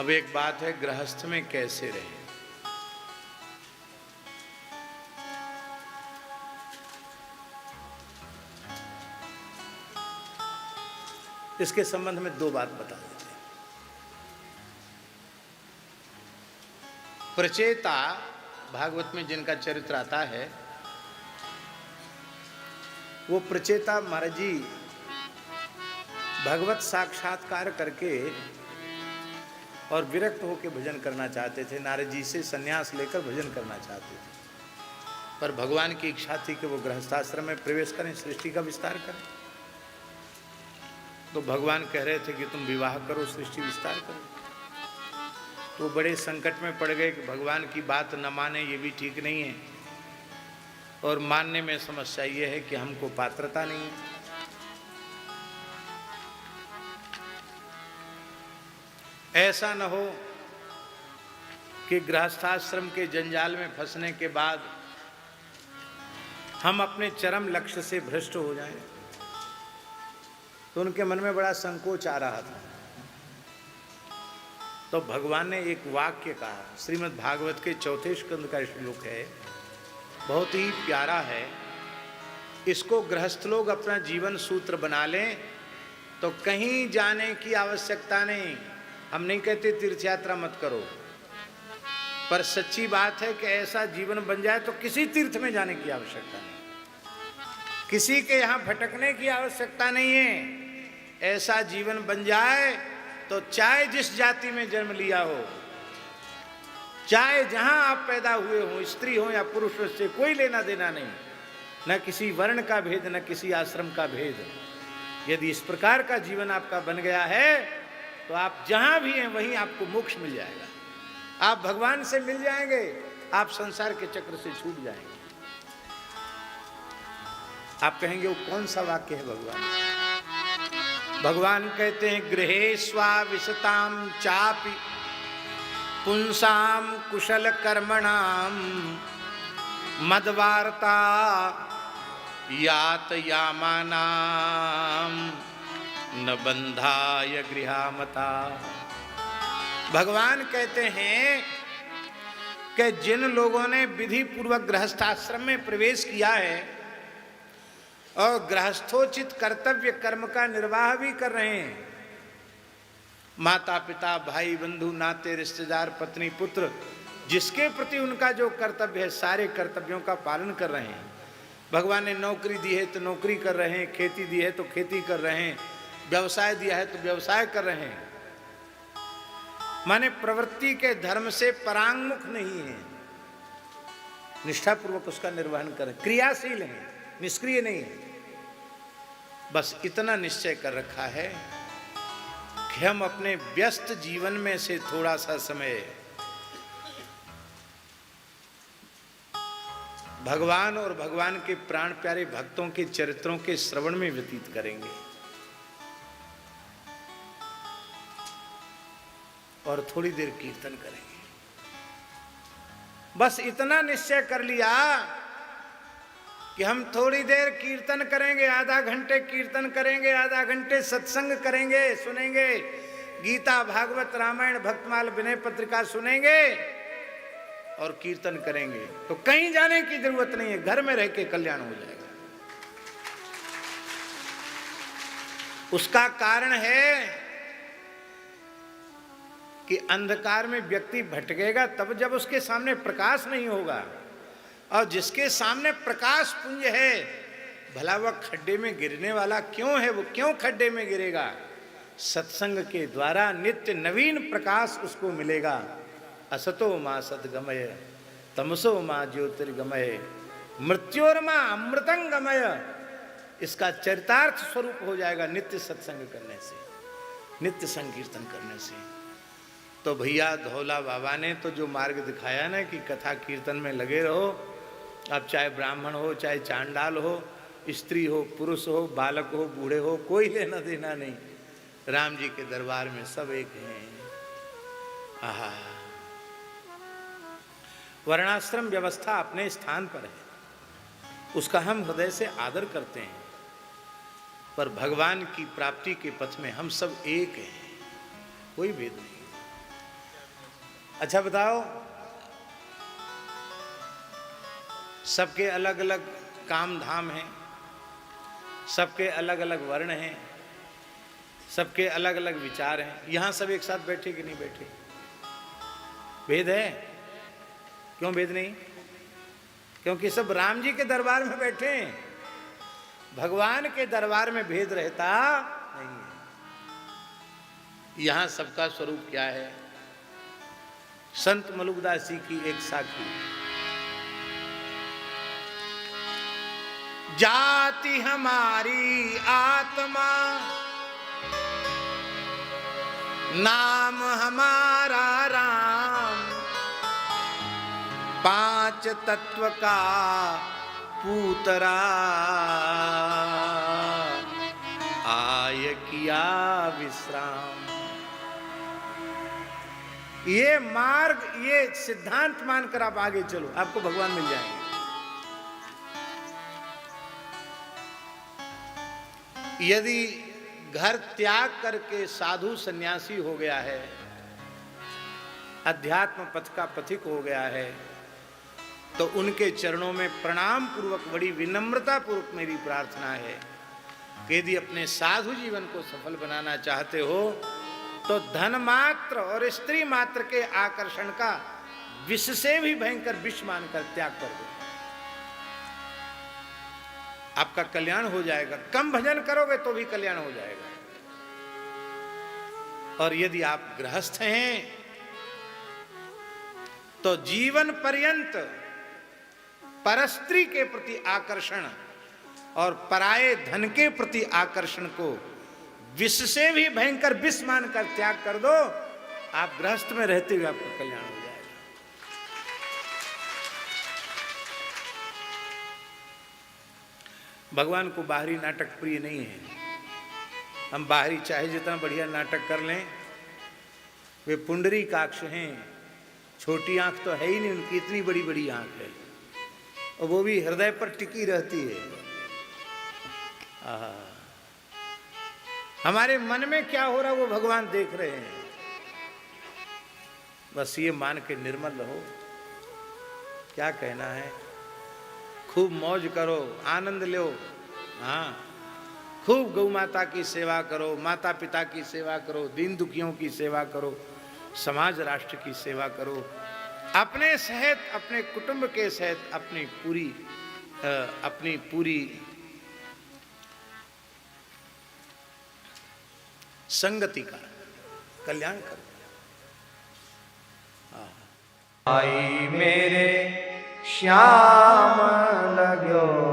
अब एक बात है, गृहस्थ में कैसे रहे। इसके संबंध में दो बात बता देते हैं। प्रचेता भागवत में जिनका चरित्र आता है, वो प्रचेता महाराज जी भगवत साक्षात्कार करके और विरक्त होकर भजन करना चाहते थे। नारद जी से सन्यास लेकर भजन करना चाहते थे, पर भगवान की इच्छा थी कि वो गृहस्थाश्रम में प्रवेश करें, सृष्टि का विस्तार करें। तो भगवान कह रहे थे कि तुम विवाह करो, सृष्टि विस्तार करो। तो बड़े संकट में पड़ गए कि भगवान की बात न माने, ये भी ठीक नहीं है, और मानने में समस्या ये है कि हमको पात्रता नहीं है। ऐसा न हो कि गृहस्थाश्रम के जंजाल में फंसने के बाद हम अपने चरम लक्ष्य से भ्रष्ट हो जाएं। तो उनके मन में बड़ा संकोच आ रहा था। तो भगवान ने एक वाक्य कहा, श्रीमद् भागवत के 4 स्कंद का श्लोक है, बहुत ही प्यारा है। इसको गृहस्थ लोग अपना जीवन सूत्र बना लें तो कहीं जाने की आवश्यकता नहीं। हम नहीं कहते तीर्थ यात्रा मत करो, पर सच्ची बात है कि ऐसा जीवन बन जाए तो किसी तीर्थ में जाने की आवश्यकता नहीं, किसी के यहाँ भटकने की आवश्यकता नहीं है। ऐसा जीवन बन जाए तो चाहे जिस जाति में जन्म लिया हो, चाहे जहां आप पैदा हुए हो, स्त्री हो या पुरुष, से कोई लेना देना नहीं, न किसी वर्ण का भेद, न किसी आश्रम का भेद। यदि इस प्रकार का जीवन आपका बन गया है तो आप जहां भी हैं वहीं आपको मोक्ष मिल जाएगा, आप भगवान से मिल जाएंगे, आप संसार के चक्र से छूट जाएंगे। आप कहेंगे वो कौन सा वाक्य है भगवान? भगवान कहते हैं, गृहे स्वाविशताम चापि पुंसाम कुशल कर्मणाम मद्वार्ता यात यामानाम न बंधाय गृहामता। भगवान कहते हैं कि जिन लोगों ने विधि पूर्वक गृहस्थाश्रम में प्रवेश किया है और गृहस्थोचित कर्तव्य कर्म का निर्वाह भी कर रहे हैं, माता पिता भाई बंधु नाते रिश्तेदार पत्नी पुत्र, जिसके प्रति उनका जो कर्तव्य है, सारे कर्तव्यों का पालन कर रहे हैं। भगवान ने नौकरी दी है तो नौकरी कर रहे हैं, खेती दी है तो खेती कर रहे हैं, व्यवसाय दिया है तो व्यवसाय कर रहे हैं। माने प्रवृत्ति के धर्म से परांगमुख नहीं है, निष्ठापूर्वक उसका निर्वहन करें, क्रियाशील है, निष्क्रिय नहीं है। बस इतना निश्चय कर रखा है कि हम अपने व्यस्त जीवन में से थोड़ा सा समय भगवान और भगवान के प्राण प्यारे भक्तों के चरित्रों के श्रवण में व्यतीत करेंगे और थोड़ी देर कीर्तन करेंगे। बस इतना निश्चय कर लिया कि हम थोड़ी देर कीर्तन करेंगे, आधा घंटे कीर्तन करेंगे, आधा घंटे सत्संग करेंगे, सुनेंगे, गीता भागवत रामायण भक्तमाल विनय पत्रिका सुनेंगे और कीर्तन करेंगे, तो कहीं जाने की जरूरत नहीं है, घर में रह के कल्याण हो जाएगा। उसका कारण है कि अंधकार में व्यक्ति भटकेगा तब जब उसके सामने प्रकाश नहीं होगा, और जिसके सामने प्रकाश पुंज है, भला वह खड्डे में गिरने वाला क्यों है? वो क्यों खड्डे में गिरेगा? सत्संग के द्वारा नित्य नवीन प्रकाश उसको मिलेगा। असतो मां सद्गमय तमसो मां ज्योतिर्गमय मृत्योर्मा अमृतंगमय। इसका चरितार्थ स्वरूप हो जाएगा नित्य सत्संग करने से, नित्य संकीर्तन करने से। तो भैया धौला बाबा ने तो जो मार्ग दिखाया ना कि कथा कीर्तन में लगे रहो, अब चाहे ब्राह्मण हो, चाहे चांडाल हो, स्त्री हो, पुरुष हो, बालक हो, बूढ़े हो, कोई लेना देना नहीं, राम जी के दरबार में सब एक हैं। आहा, वर्णाश्रम व्यवस्था अपने स्थान पर है, उसका हम हृदय से आदर करते हैं, पर भगवान की प्राप्ति के पथ में हम सब एक हैं, कोई भेद नहीं। अच्छा बताओ, सबके अलग अलग काम धाम हैं, सबके अलग अलग वर्ण हैं, सबके अलग अलग विचार हैं, यहां सब एक साथ बैठे कि नहीं बैठे? भेद है? क्यों भेद नहीं? क्योंकि सब राम जी के दरबार में बैठे हैं। भगवान के दरबार में भेद रहता नहीं है। यहां सबका स्वरूप क्या है? संत मलुकदास जी की एक साखी, जाति हमारी आत्मा, नाम हमारा राम, पांच तत्व का पूतरा, आय किया विश्राम। ये मार्ग, ये सिद्धांत मानकर आप आगे चलो, आपको भगवान मिल जाएंगे। यदि घर त्याग करके साधु सन्यासी हो गया है, अध्यात्म पथ का पथिक हो गया है, तो उनके चरणों में प्रणाम पूर्वक, बड़ी विनम्रता पूर्वक मेरी प्रार्थना है कि यदि अपने साधु जीवन को सफल बनाना चाहते हो तो धन मात्र और स्त्री मात्र के आकर्षण का विष से भी भयंकर विष मानकर त्याग कर दो, आपका कल्याण हो जाएगा। कम भजन करोगे तो भी कल्याण हो जाएगा। और यदि आप गृहस्थ हैं तो जीवन पर्यंत परस्त्री के प्रति आकर्षण और पराये धन के प्रति आकर्षण को विष से भी भयंकर विष मानकर त्याग कर दो, आप गृहस्थ में रहते हुए आपका कल्याण हो जाएगा। भगवान को बाहरी नाटक प्रिय नहीं है। हम बाहरी चाहे जितना बढ़िया नाटक कर लें, वे पुंडरीकाक्ष हैं, छोटी आंख तो है ही नहीं उनकी, इतनी बड़ी बड़ी आंख है, और वो भी हृदय पर टिकी रहती है। हमारे मन में क्या हो रहा है वो भगवान देख रहे हैं। बस ये मान के निर्मल रहो। क्या कहना है? खूब मौज करो, आनंद लो। हाँ, खूब गौ माता की सेवा करो, माता पिता की सेवा करो, दीन दुखियों की सेवा करो, समाज राष्ट्र की सेवा करो, अपने सहित, अपने कुटुंब के सहित अपनी पूरी संगति का कल्याण करो। आई मेरे श्याम लगो